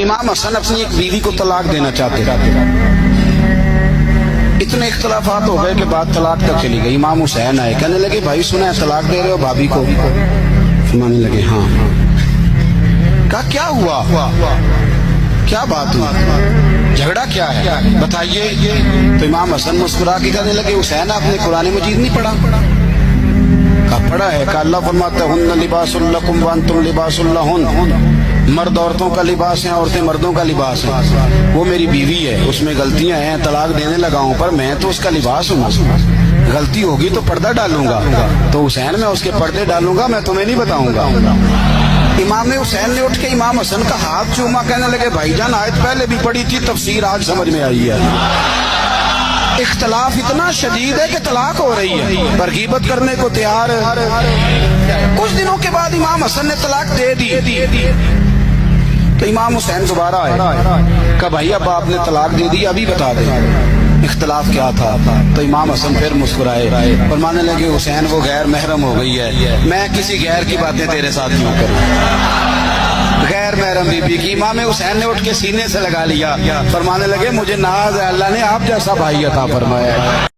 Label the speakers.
Speaker 1: امام حسن اپنی ایک بیوی کو طلاق دینا چاہتے تھے، اتنے اختلافات ہو گئے کہ بات طلاق تک چلی گئی۔ امام حسین آئے، کہنے لگے بھائی سنا ہے طلاق دے رہے ہو بھابھی کو؟ فرمانے لگے ہاں۔ کہا کیا ہوا، کیا بات ہوئی، جھگڑا کیا ہے بتائیے؟ تو امام حسن مسکرا کے کہنے لگے حسین آپ نے قرآن مجید نہیں پڑھا؟ کہا پڑھا ہے۔ کہا اللہ فرماتا ہے ہن لباس لکم وانتم لباس لہن، مرد عورتوں کا لباس ہیں، عورتیں مردوں کا لباس ہیں۔ وہ میری بیوی ہے، اس میں غلطیاں ہیں، طلاق دینے لگا ہوں، پر میں تو اس کا لباس ہوں، غلطی ہوگی تو پردہ ڈالوں گا۔ تو حسین میں اس کے پردے ڈالوں گا، میں تمہیں نہیں بتاؤں گا۔ امام حسین نے اٹھ کے امام حسن کا ہاتھ چوما، کہنے لگے بھائی جان آیت پہلے بھی پڑھی تھی، تفسیر آج سمجھ میں آئی ہے۔ اختلاف اتنا شدید ہے کہ طلاق ہو رہی ہے، پر غیبت کرنے کو تیار ہے۔ کچھ دنوں کے بعد امام حسن نے طلاق دے دی، تو امام حسین دوبارہ آئے، کہا بھائی اب آپ نے طلاق دے دی، ابھی بتا دیں اختلاف کیا تھا؟ تو امام حسن پھر مسکرائے، فرمانے لگے حسین وہ غیر محرم ہو گئی ہے، میں کسی غیر کی باتیں تیرے ساتھ کیوں کروں، غیر محرم بی بی کی۔ امام حسین نے اٹھ کے سینے سے لگا لیا، فرمانے لگے مجھے ناز ہے، اللہ نے آپ جیسا بھائی عطا فرمایا ہے۔